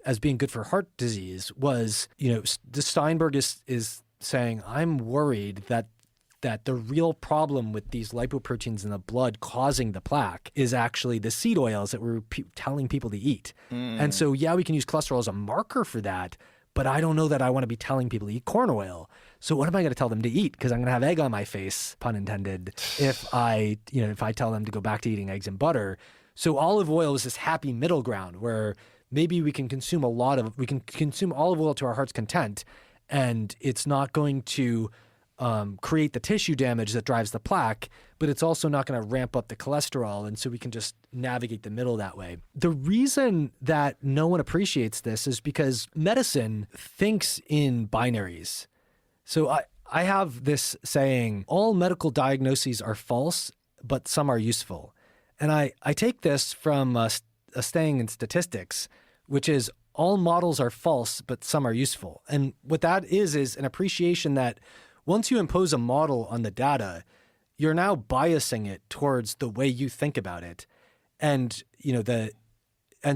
as being good for heart disease was, the Steinberg is saying, I'm worried that the real problem with these lipoproteins in the blood causing the plaque is actually the seed oils that we're telling people to eat. And so, we can use cholesterol as a marker for that, but I don't know that I want to be telling people to eat corn oil. So what am I going to tell them to eat? Because I'm going to have egg on my face, pun intended, if I tell them to go back to eating eggs and butter. So olive oil is this happy middle ground where maybe we can consume olive oil to our heart's content, and it's not going to create the tissue damage that drives the plaque, but it's also not going to ramp up the cholesterol. And so we can just navigate the middle that way. The reason that no one appreciates this is because medicine thinks in binaries. So I have this saying, all medical diagnoses are false, but some are useful. And I take this from a saying in statistics, which is all models are false, but some are useful. And what that is an appreciation that once you impose a model on the data, you're now biasing it towards the way you think about it. And,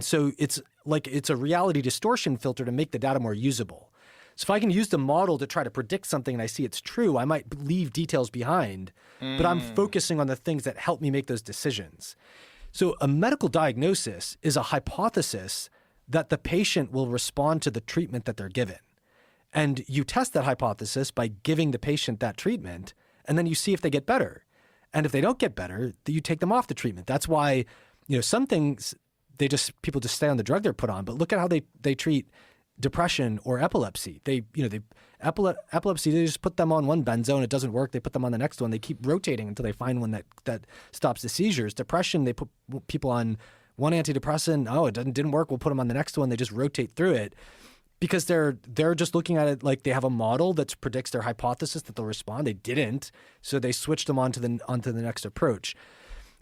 so it's a reality distortion filter to make the data more usable. So if I can use the model to try to predict something and I see it's true, I might leave details behind, but I'm focusing on the things that help me make those decisions. So a medical diagnosis is a hypothesis that the patient will respond to the treatment that they're given. And you test that hypothesis by giving the patient that treatment, and then you see if they get better. And if they don't get better, you take them off the treatment. That's why, some things, people just stay on the drug they're put on. But look at how they treat depression or epilepsy. Epilepsy, they just put them on one benzo, it doesn't work. They put them on the next one. They keep rotating until they find one that stops the seizures. Depression, they put people on one antidepressant. Oh, it didn't work. We'll put them on the next one. They just rotate through it. Because they're just looking at it like they have a model that predicts their hypothesis that they'll respond. They didn't, so they switched them onto the next approach.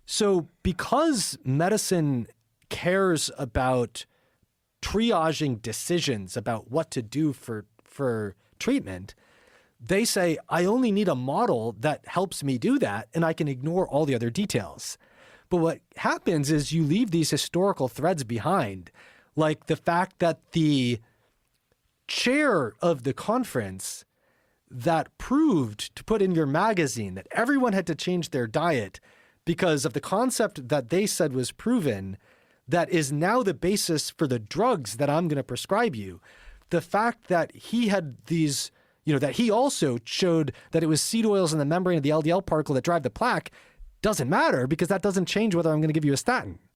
So because medicine cares about triaging decisions about what to do for treatment, they say, I only need a model that helps me do that, and I can ignore all the other details. But what happens is you leave these historical threads behind, like the fact that the chair of the conference that proved to put in your magazine that everyone had to change their diet because of the concept that they said was proven, that is now the basis for the drugs that I'm going to prescribe you. The fact that he had these, that he also showed that it was seed oils in the membrane of the LDL particle that drive the plaque doesn't matter, because that doesn't change whether I'm going to give you a statin.